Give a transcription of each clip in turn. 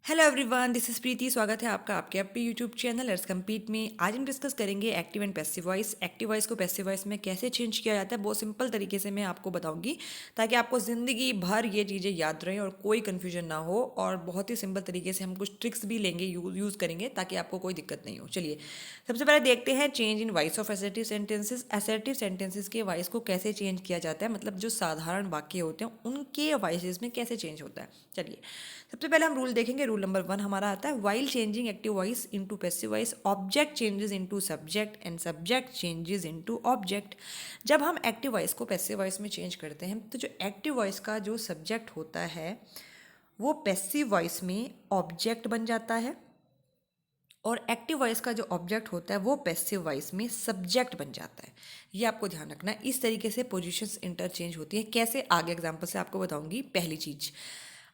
Hello everyone, this is प्रीति। स्वागत है आपका आपके अपने यूट्यूब चैनल लेट्स कम्पीट में। आज हम डिस्कस करेंगे active and passive voice. Active voice को पैसिव वॉइस में कैसे चेंज किया जाता है, बहुत सिंपल तरीके से मैं आपको बताऊंगी ताकि आपको ज़िंदगी भर ये चीज़ें याद रहें और कोई कन्फ्यूजन ना हो। और बहुत ही सिंपल तरीके से हम कुछ ट्रिक्स भी लेंगे, यूज़ करेंगे ताकि आपको कोई दिक्कत नहीं हो। चलिए सबसे पहले देखते हैं change in voice of assertive sentences. Assertive sentences के वॉइस को कैसे चेंज किया जाता है, मतलब जो साधारण वाक्य होते हैं उनके वॉइसेस में कैसे चेंज होता है। चलिए सबसे पहले हम रूल देखेंगे। रूल नंबर 1 हमारा आता है while changing active voice into passive voice object changes into subject and subject changes into object. जब हम एक्टिव वॉइस को पैसिव वॉइस में चेंज करते हैं तो जो एक्टिव वॉइस का जो सब्जेक्ट होता है वो पैसिव वॉइस में ऑब्जेक्ट बन जाता है और एक्टिव वॉइस का जो ऑब्जेक्ट होता है वो पैसिव वॉइस में सब्जेक्ट बन जाता है। ये आपको ध्यान रखना है। इस तरीके से पोजीशंस इंटरचेंज होती है। कैसे, आगे एग्जांपल से आपको बताऊंगी। पहली चीज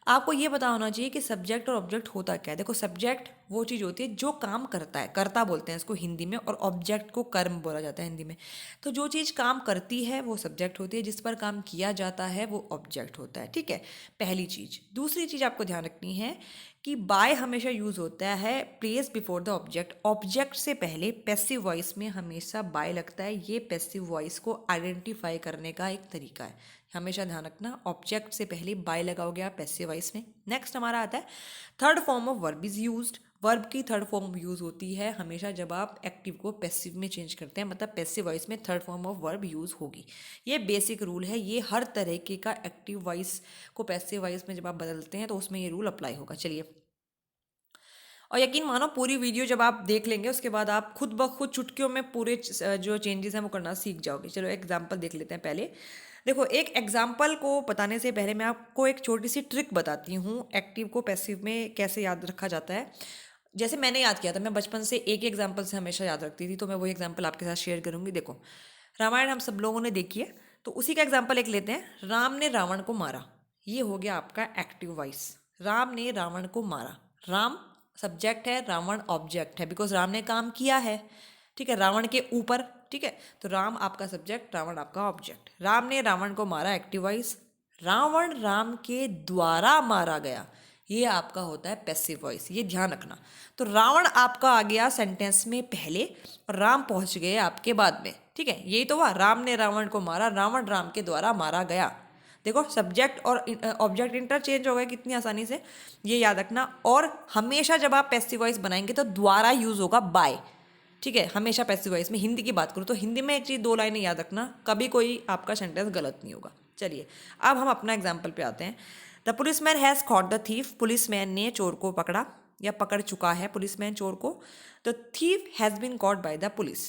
आपको ये पता होना चाहिए कि सब्जेक्ट और ऑब्जेक्ट होता क्या है। देखो, सब्जेक्ट वो चीज़ होती है जो काम करता है, कर्ता बोलते हैं इसको हिंदी में, और ऑब्जेक्ट को कर्म बोला जाता है हिंदी में। तो जो चीज़ काम करती है वो सब्जेक्ट होती है, जिस पर काम किया जाता है वो ऑब्जेक्ट होता है। ठीक है, पहली चीज़। दूसरी चीज़ आपको ध्यान रखनी है कि बाय हमेशा यूज होता है place before the object. Object से पहले पैसिव वॉइस में हमेशा बाय लगता है। ये पैसिव वॉइस को आइडेंटिफाई करने का एक तरीका है, हमेशा ध्यान रखना। ऑब्जेक्ट से पहले बाय लगाओगे आप पैसिव वॉइस में। नेक्स्ट हमारा आता है third form of verb is used. Verb की थर्ड फॉर्म यूज होती है हमेशा जब आप एक्टिव को पैसिव में चेंज करते हैं, मतलब पैसिव वॉइस में third form of verb use होगी। ये बेसिक रूल है। ये हर तरीके का एक्टिव वॉइस को पैसिव वॉइस में जब आप बदलते हैं तो उसमें ये रूल अप्लाई होगा। चलिए, और यकीन मानो पूरी वीडियो जब आप देख लेंगे उसके बाद आप खुद ब खुद चुटकियों में पूरे जो चेंजेस हैं वो करना सीख जाओगे। चलो एग्जांपल देख लेते हैं। पहले देखो, एक एग्जांपल को बताने से पहले मैं आपको एक छोटी सी ट्रिक बताती हूँ एक्टिव को पैसिव में कैसे याद रखा जाता है। जैसे मैंने याद किया था, मैं बचपन से एक एग्जाम्पल से हमेशा याद रखती थी, तो मैं वही एग्जाम्पल आपके साथ शेयर करूंगी। देखो, रामायण हम सब लोगों ने देखी है, तो उसी का एग्जाम्पल एक लेते हैं। राम ने रावण को मारा, ये हो गया आपका एक्टिव वॉइस। राम ने रावण को मारा। राम सब्जेक्ट है, रावण ऑब्जेक्ट है, बिकॉज राम ने काम किया है। ठीक है, रावण के ऊपर। ठीक है, तो राम आपका सब्जेक्ट, रावण आपका ऑब्जेक्ट। राम ने रावण को मारा, एक्टिव वॉइस। रावण राम के द्वारा मारा गया, ये आपका होता है पैसिव वॉइस। ये ध्यान रखना। तो रावण आपका आ गया सेंटेंस में पहले और राम पहुंच गए आपके बाद में। ठीक है, यही तो हुआ। राम ने रावण को मारा, रावण राम के द्वारा मारा गया। देखो, सब्जेक्ट और ऑब्जेक्ट इंटरचेंज हो गए कितनी आसानी से, ये याद रखना। और हमेशा जब आप पैसिव वॉइस बनाएंगे तो द्वारा यूज होगा बाय। ठीक है, हमेशा पैसिव वॉइस में। हिंदी की बात करूँ तो हिंदी में एक चीज़, दो लाइनें याद रखना, कभी कोई आपका सेंटेंस गलत नहीं होगा। चलिए अब हम अपना एग्जाम्पल पे आते हैं। The policeman has caught the thief. Policeman ने चोर को पकड़ा या पकड़ चुका है पुलिसमैन चोर को। The thief has been caught by the police.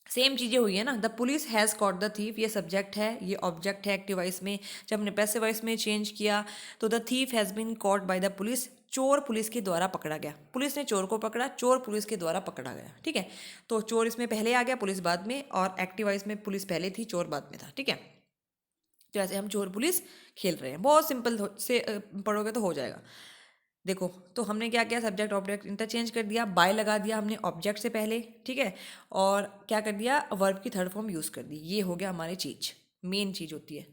Same चीज़ें हुई है ना। The police has caught the thief, ये सब्जेक्ट है, ये ऑब्जेक्ट है एक्टिव वॉइस में। जब हमने पैसिव वॉइस में चेंज किया तो the thief has been caught by the police, चोर पुलिस के द्वारा पकड़ा गया। पुलिस ने चोर को पकड़ा, चोर पुलिस के द्वारा पकड़ा गया। ठीक है, तो चोर इसमें पहले आ गया, पुलिस बाद में, और एक्टिव वॉइस में पुलिस पहले थी, चोर बाद में था। ठीक है, तो ऐसे हम चोर पुलिस खेल रहे हैं। बहुत सिंपल से पढ़ोगे तो हो जाएगा। देखो, तो हमने क्या किया, सब्जेक्ट ऑब्जेक्ट इंटरचेंज कर दिया, बाय लगा दिया हमने ऑब्जेक्ट से पहले। ठीक है, और क्या कर दिया, वर्ब की थर्ड फॉर्म यूज कर दी। ये हो गया हमारी चीज, मेन चीज होती है।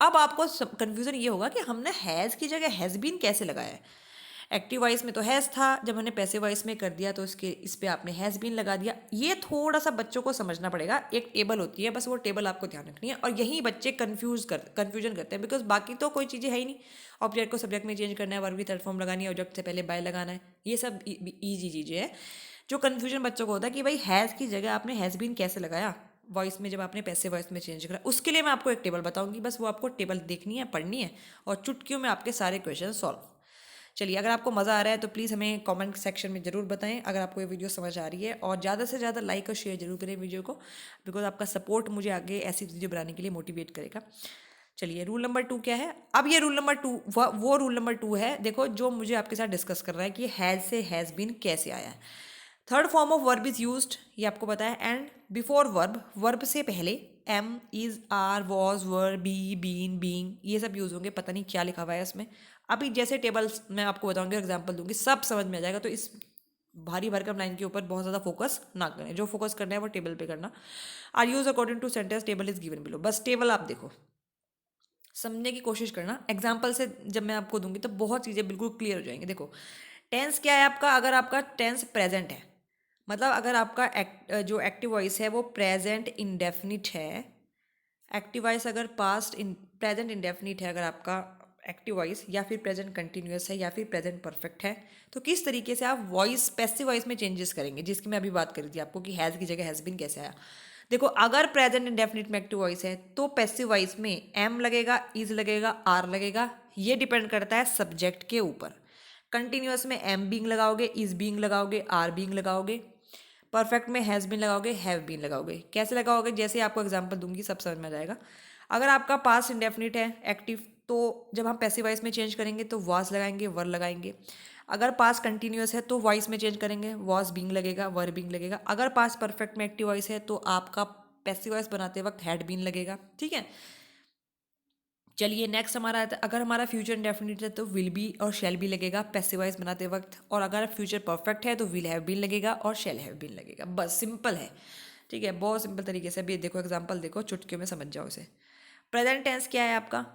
अब आपको कंफ्यूजन ये होगा कि हमने हैज़ की जगह हैज़ बीन कैसे लगाया है। एक्टिव वॉइस में तो हैज़ था, जब हमने पैसिव वॉइस में कर दिया तो इसके इस पे आपने हैज़ बीन लगा दिया। ये थोड़ा सा बच्चों को समझना पड़ेगा। एक टेबल होती है, बस वो टेबल आपको ध्यान रखनी है, और यही बच्चे कन्फ्यूजन करते हैं, बिकॉज बाकी तो कोई चीज़ें है ही नहीं। ऑब्जेक्ट को सब्जेक्ट में चेंज करना है, वर्ब की थर्ड फॉर्म लगानी है, ऑब्जेक्ट से पहले बाय लगाना है, ये सब ईजी चीज़ें हैं। जो कन्फ्यूजन बच्चों को होता है कि भाई हैज़ की जगह आपने हैज़ बीन कैसे लगाया वॉइस में, जब आपने पैसिव वॉइस में चेंज करा। उसके लिए मैं आपको एक टेबल बताऊंगी, बस वो आपको टेबल देखनी है, पढ़नी है, और चुटकियों में आपके सारे क्वेश्चन सॉल्व। चलिए, अगर आपको मज़ा आ रहा है तो प्लीज़ हमें कमेंट सेक्शन में ज़रूर बताएं अगर आपको ये वीडियो समझ आ रही है, और ज़्यादा से ज़्यादा लाइक और शेयर जरूर करें वीडियो को, बिकॉज आपका सपोर्ट मुझे आगे ऐसी वीडियो बनाने के लिए मोटिवेट करेगा। चलिए, रूल नंबर 2 क्या है। अब ये रूल नंबर 2 वो रूल नंबर 2 है, देखो, जो मुझे आपके साथ डिस्कस कर रहा है कि हैज़ से हैज़ बीन कैसे आया है। Third form of verb is used, ये आपको पता है। एंड बिफोर वर्ब, वर्ब से पहले am, is, are, was, were, be, been, being, ये सब यूज होंगे। पता नहीं क्या लिखा हुआ है इसमें। अभी जैसे टेबल्स मैं आपको बताऊंगी, एग्जाम्पल दूंगी, सब समझ में आ जाएगा। तो इस भारी भरकम लाइन के ऊपर बहुत ज़्यादा फोकस ना करें, जो फोकस करना है वो टेबल पे करना। Are use according to sentence table is given below, बस टेबल आप देखो। समझने की कोशिश करना, एग्जाम्पल से जब मैं आपको दूंगी तो बहुत चीज़ें बिल्कुल क्लियर हो जाएंगी। देखो टेंस क्या है आपका, अगर आपका टेंस प्रेजेंट है, मतलब अगर आपका जो एक्टिव वॉइस है वो प्रेजेंट इंडेफिनिट है, एक्टिव वॉइस अगर पास्ट इन प्रेजेंट इंडेफिनिट है, अगर आपका एक्टिव वॉइस या फिर प्रेजेंट कंटिन्यूअस है या फिर प्रेजेंट परफेक्ट है, तो किस तरीके से आप वॉइस पैसिव वॉइस में चेंजेस करेंगे, जिसकी मैं अभी बात करी थी आपको कि हैज़ की जगह हैज़ बिन कैसे आया। देखो अगर प्रेजेंट इंडेफिनिट में एक्टिव वॉइस है तो पैसिव वॉइस में एम लगेगा, इज लगेगा, आर लगेगा, ये डिपेंड करता है सब्जेक्ट के ऊपर। कंटिन्यूअस में एम बीइंग लगाओगे, इज बीइंग लगाओगे, आर बीइंग लगाओगे, परफेक्ट में हैज़ बीन लगाओगे, हैव बीन लगाओगे। कैसे लगाओगे, जैसे आपको एग्जांपल दूंगी सब समझ में आ जाएगा। अगर आपका पास्ट इंडेफिनिट है एक्टिव, तो जब हम पैसिव वॉइस में चेंज करेंगे तो वॉज लगाएंगे, वर लगाएंगे। अगर पास्ट कंटिन्यूअस है तो वॉइस में चेंज करेंगे, वॉज बीइंग लगेगा, वर बीइंग लगेगा। अगर पास्ट परफेक्ट में एक्टिव वॉइस है तो आपका पैसिव वॉइस बनाते वक्त हैड बीन लगेगा। ठीक है, चलिए नेक्स्ट हमारा आता है, अगर हमारा फ्यूचर इंडेफिनिट है तो विल बी और शेल बी लगेगा पैसिव वॉइस बनाते वक्त, और अगर फ्यूचर परफेक्ट है तो विल हैव बीन लगेगा और शेल हैव बीन लगेगा। बस सिंपल है। ठीक है, बहुत सिंपल तरीके से। अभी देखो एग्जांपल देखो, चुटकियों में समझ जाओ इसे। प्रेजेंट टेंस क्या है आपका,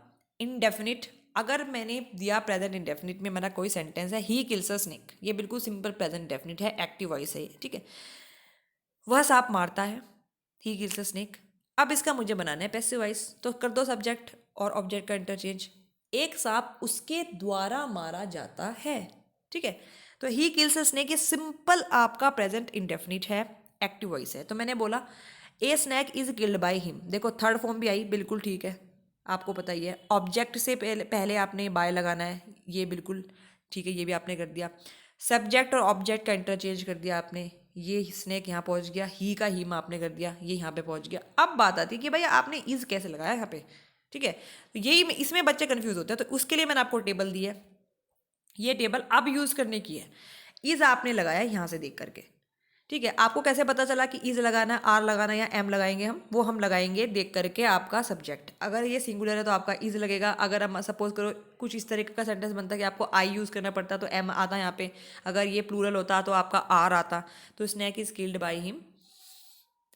इंडेफिनिट। अगर मैंने दिया प्रेजेंट इंडेफिनिट में मेरा कोई सेंटेंस है, ही किल्स अ स्नेक, ये बिल्कुल सिंपल प्रेजेंट इंडेफिनिट है, एक्टिव वॉइस है ये। ठीक है, वह सांप मारता है, ही किल्स अ स्नेक। अब इसका मुझे बनाना है पैसिव वॉइस, तो कर दो सब्जेक्ट और ऑब्जेक्ट का इंटरचेंज। एक सांप उसके द्वारा मारा जाता है। ठीक है, तो ही किल्स अ स्नेक ये सिंपल आपका प्रेजेंट इंडेफिनिट है, एक्टिव वॉइस है। तो मैंने बोला ए snake is killed by him, देखो थर्ड फॉर्म भी आई, बिल्कुल ठीक है, आपको पता ही है। ऑब्जेक्ट से पहले पहले आपने बाय लगाना है, ये बिल्कुल ठीक है, ये भी आपने कर दिया। सब्जेक्ट और ऑब्जेक्ट का इंटरचेंज कर दिया आपने, ये स्नेक यहाँ पहुँच गया, ही का ही में आपने कर दिया, ये यहाँ पे पहुँच गया। अब बात आती है कि भाई आपने इज कैसे लगाया यहाँ पे। ठीक है, तो यही इसमें बच्चे कंफ्यूज होते हैं, तो उसके लिए मैंने आपको टेबल दी है, ये टेबल अब यूज़ करने की है। इज आपने लगाया यहाँ से देख करके। ठीक है, आपको कैसे पता चला कि इज लगाना है, आर लगाना है या एम लगाएंगे हम, वो हम लगाएंगे देख करके आपका सब्जेक्ट। अगर ये सिंगुलर है तो आपका इज लगेगा। अगर हम सपोज करो कुछ इस तरीके का सेंटेंस बनता है कि आपको आई यूज़ करना पड़ता तो एम आता यहाँ पे। अगर ये प्लूरल होता तो आपका आर आता। तो snake is killed by him.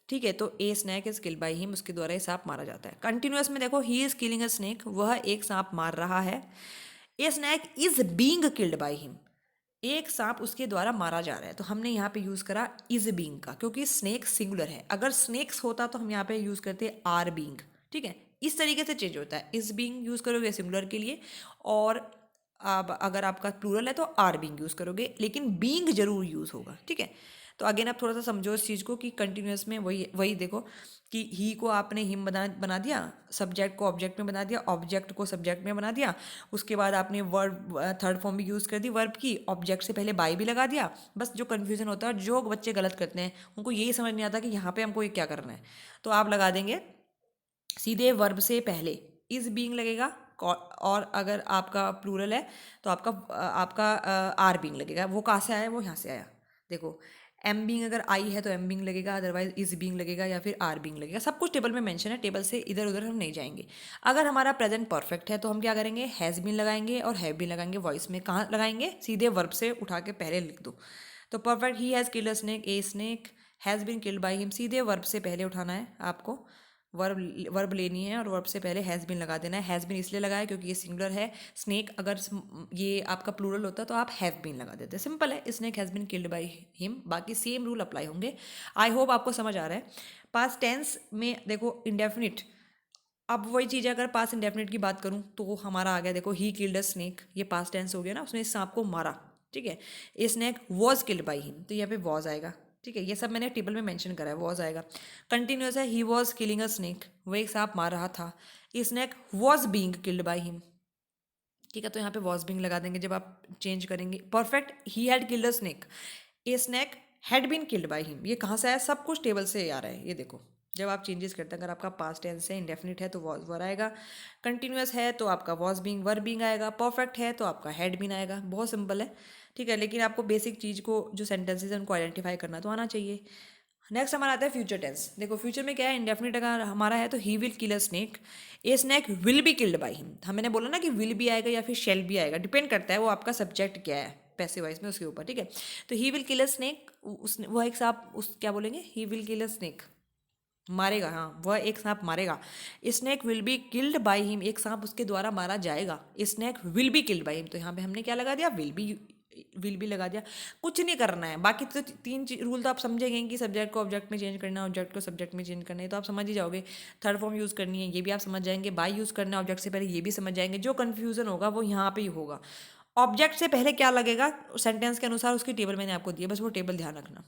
ठीक है, तो a snake is killed by him, उसके द्वारा ये सांप मारा जाता है। कंटिन्यूअस में देखो he is killing a snake, वह एक सांप मार रहा है। A snake is being killed by him, एक सांप उसके द्वारा मारा जा रहा है। तो हमने यहाँ पे यूज करा इज बीइंग का, क्योंकि स्नेक सिंगुलर है। अगर स्नेक्स होता तो हम यहाँ पे यूज करते आर बीइंग। ठीक है, इस तरीके से चेंज होता है, इज बीइंग यूज करोगे सिंगुलर के लिए, और अब अगर आपका प्लूरल है तो आर बीइंग यूज करोगे, लेकिन बीइंग जरूर यूज होगा। ठीक है, तो अगेन आप थोड़ा सा समझो इस चीज़ को कि कंटिन्यूअस में वही वही देखो कि ही को आपने हिम बना दिया, सब्जेक्ट को ऑब्जेक्ट में बना दिया, ऑब्जेक्ट को सब्जेक्ट में बना दिया। उसके बाद आपने वर्ब थर्ड फॉर्म भी यूज़ कर दी वर्ब की, ऑब्जेक्ट से पहले बाई भी लगा दिया। बस जो कन्फ्यूजन होता है, जो बच्चे गलत करते हैं उनको यही समझ नहीं आता कि यहाँ पे हमको ये क्या करना है। तो आप लगा देंगे सीधे वर्ब से पहले इज बीइंग लगेगा, और अगर आपका प्लूरल है तो आपका आर बीइंग लगेगा। वो कहाँ से आया, वो यहाँ से आया। देखो एम बीइंग अगर आई है तो एम बीइंग लगेगा, अदरवाइज इज बीइंग लगेगा या फिर आर बीइंग लगेगा। सब कुछ टेबल में मेंशन है, टेबल से इधर उधर हम नहीं जाएंगे। अगर हमारा प्रेजेंट परफेक्ट है तो हम क्या करेंगे, हैज़ बीन लगाएंगे और हैव बीन लगाएंगे। वॉइस में कहाँ लगाएंगे, सीधे वर्ब से उठा के पहले लिख दो। तो perfect he has killed a snake, a snake has been killed by him, सीधे वर्ब से पहले उठाना है आपको। वर्ब वर्ब लेनी है और वर्ब से पहले हैज़ बीन लगा देना है। हैज़ बीन इसलिए लगाया क्योंकि ये सिंगुलर है। स्नेक अगर ये आपका प्लूरल होता तो आप हैव बीन लगा देते। सिंपल है, snake has been killed by him. बाकी सेम रूल अप्लाई होंगे। आई होप आपको समझ आ रहा है। पास्ट टेंस में देखो इंडेफिनिट, अब वही चीज़ है, अगर पास्ट इंडेफिनिट की बात करूँ तो हमारा आ गया देखो ही किल्ड अ स्नेक, ये पास्ट टेंस हो गया ना, उसने इस सांप को मारा। ठीक है, a snake was killed by him, तो यहाँ पे वॉज आएगा। ठीक है, ये सब मैंने टेबल में मेंशन करा है, वॉज आएगा। कंटिन्यूस है, he was killing a snake, वो एक सांप मार रहा था। A snake was being killed by him. ठीक है, तो यहाँ पे वॉज बीइंग लगा देंगे जब आप चेंज करेंगे। Perfect, he had killed a snake, a snake had been killed by him. ये कहाँ से आया, सब कुछ टेबल से आ रहा है। ये देखो जब आप चेंजेस करते हैं, अगर आपका पास्ट टेंस है, इंडेफिनिट है तो वॉज वर आएगा, कंटिन्यूअस है तो आपका वॉज बीइंग वर बीइंग आएगा, परफेक्ट है तो आपका हैड बीन आएगा। बहुत सिंपल है। ठीक है, लेकिन आपको बेसिक चीज़ को, जो सेंटेंसेज है उनको आइडेंटिफाई करना तो आना चाहिए। नेक्स्ट हमारा आता है फ्यूचर टेंस। देखो फ्यूचर में क्या है, इंडेफिनिट अगर हमारा है तो he will kill a snake, a snake will be killed by him. मैंने बोला ना कि विल भी आएगा या फिर शेल भी आएगा, डिपेंड करता है वो आपका सब्जेक्ट क्या है पैसिव वॉइस में, उसके ऊपर। ठीक है, तो he will kill a snake, उस वो एक साहब उस क्या बोलेंगे, he will kill a snake. मारेगा, हाँ वह एक सांप मारेगा। Snake will be killed by him, एक सांप उसके द्वारा मारा जाएगा। Snake will be killed by him, तो यहाँ पे हमने क्या लगा दिया, विल बी लगा दिया। कुछ नहीं करना है, बाकी तो तीन रूल तो आप समझेंगे कि सब्जेक्ट को ऑब्जेक्ट में चेंज करना है, ऑब्जेक्ट को सब्जेक्ट में चेंज करना है, तो आप समझ ही जाओगे। थर्ड फॉर्म यूज़ करनी है, ये भी आप समझ जाएंगे। बाय यूज़ करना है ऑब्जेक्ट से पहले, ये भी समझ जाएंगे। जो कन्फ्यूजन होगा वो यहाँ पे ही होगा। ऑब्जेक्ट से पहले क्या लगेगा सेंटेंस के अनुसार, उसकी टेबल मैंने आपको दी है, बस वो टेबल ध्यान रखना।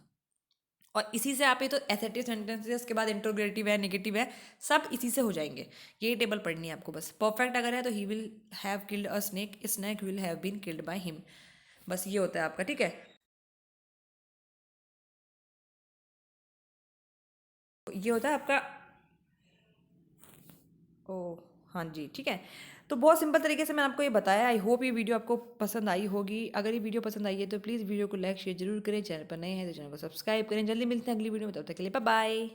और इसी से आप ये तो एसेटिव सेंटेंस है, उसके बाद इंट्रोगेटिव है, नेगेटिव है, सब इसी से हो जाएंगे। ये टेबल पढ़नी है आपको बस। परफेक्ट अगर है तो he will have killed a snake, snake will have been killed by him. बस ये होता है आपका, ठीक है। ये होता है आपका। ओ, हाँ जी, ठीक है। तो बहुत सिंपल तरीके से मैंने आपको ये बताया। आई होप ये वीडियो आपको पसंद आई होगी। अगर ये वीडियो पसंद आई है तो प्लीज़ वीडियो को लाइक शेयर जरूर करें। चैनल पर नए हैं तो चैनल को सब्सक्राइब करें। जल्दी मिलते हैं अगली वीडियो में, तब तक के लिए बाय बाय।